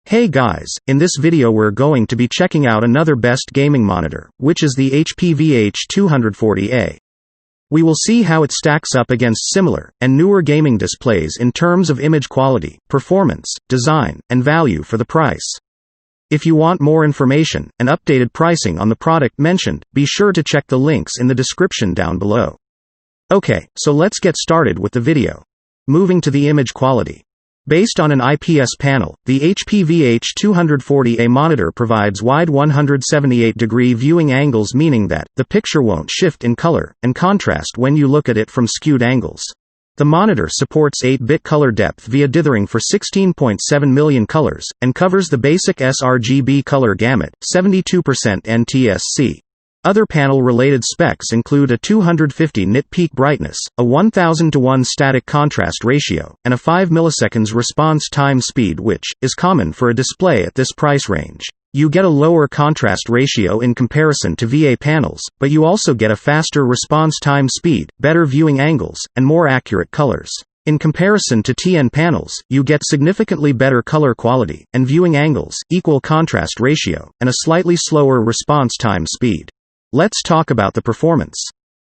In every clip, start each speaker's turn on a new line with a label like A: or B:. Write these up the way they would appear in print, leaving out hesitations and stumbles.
A: Hey guys, in this video we're going to be checking out another best gaming monitor, which is the HP VH240a. We will see how it stacks up against similar and newer gaming displays in terms of image quality, performance, design, and value for the price. If you want more information and updated pricing on the product mentioned, be sure to check the links in the description down below. Okay, so let's get started with the video. Moving to the image quality. Based on an IPS panel, the HP VH240a monitor provides wide 178-degree viewing angles, meaning that the picture won't shift in color and contrast when you look at it from skewed angles. The monitor supports 8-bit color depth via dithering for 16.7 million colors, and covers the basic sRGB color gamut, 72% NTSC. Other panel-related specs include a 250 nit peak brightness, a 1000:1 static contrast ratio, and a 5 milliseconds response time speed, which is common for a display at this price range. You get a lower contrast ratio in comparison to VA panels, but you also get a faster response time speed, better viewing angles, and more accurate colors. In comparison to TN panels, you get significantly better color quality, and viewing angles, equal contrast ratio, and a slightly slower response time speed. Let's talk about the performance.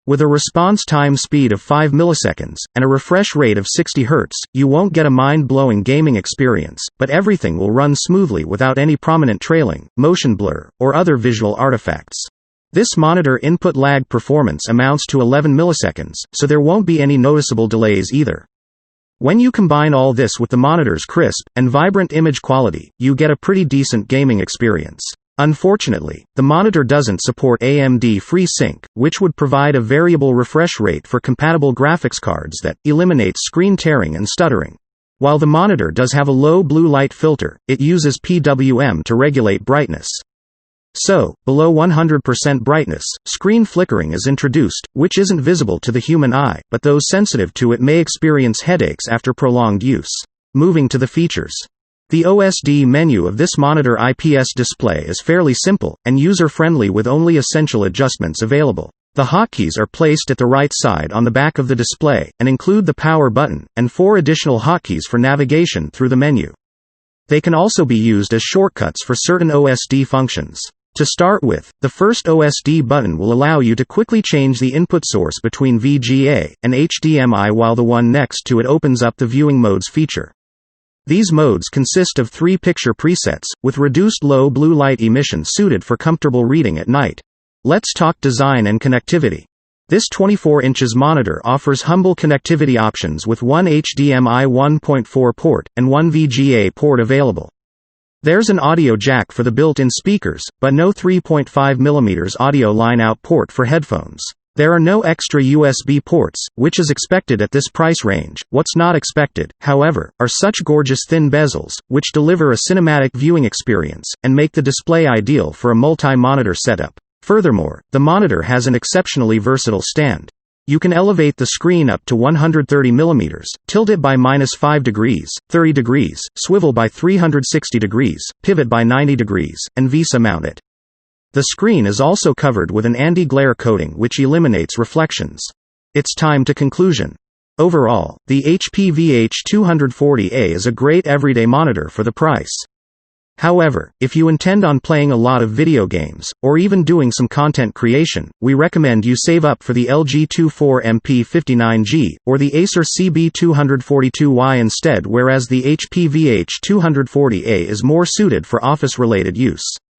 A: With a response time speed of 5 milliseconds, and a refresh rate of 60 Hz, you won't get a mind-blowing gaming experience, but everything will run smoothly without any prominent trailing, motion blur, or other visual artifacts. This monitor input lag performance amounts to 11 milliseconds, so there won't be any noticeable delays either. When you combine all this with the monitor's crisp and vibrant image quality, you get a pretty decent gaming experience. Unfortunately, the monitor doesn't support AMD FreeSync, which would provide a variable refresh rate for compatible graphics cards that eliminates screen tearing and stuttering. While the monitor does have a low blue light filter, it uses PWM to regulate brightness. So, below 100% brightness, screen flickering is introduced, which isn't visible to the human eye, but those sensitive to it may experience headaches after prolonged use. Moving to the features. The OSD menu of this monitor IPS display is fairly simple, and user-friendly with only essential adjustments available. The hotkeys are placed at the right side on the back of the display, and include the power button, and 4 additional hotkeys for navigation through the menu. They can also be used as shortcuts for certain OSD functions. To start with, the first OSD button will allow you to quickly change the input source between VGA and HDMI, while the one next to it opens up the viewing modes feature. These modes consist of 3 picture presets, with reduced low blue light emission suited for comfortable reading at night. Let's talk design and connectivity. This 24 inches monitor offers humble connectivity options with one HDMI 1.4 port, and one VGA port available. There's an audio jack for the built-in speakers, but no 3.5mm audio line-out port for headphones. There are no extra USB ports, which is expected at this price range. What's not expected, however, are such gorgeous thin bezels, which deliver a cinematic viewing experience, and make the display ideal for a multi-monitor setup. Furthermore, the monitor has an exceptionally versatile stand. You can elevate the screen up to 130 mm, tilt it by -5 degrees, 30 degrees, swivel by 360 degrees, pivot by 90 degrees, and VESA mount it. The screen is also covered with an anti-glare coating which eliminates reflections. It's time to conclusion. Overall, the HP VH240a is a great everyday monitor for the price. However, if you intend on playing a lot of video games, or even doing some content creation, we recommend you save up for the LG 24MP59G, or the Acer CB242Y instead, whereas the HP VH240a is more suited for office-related use.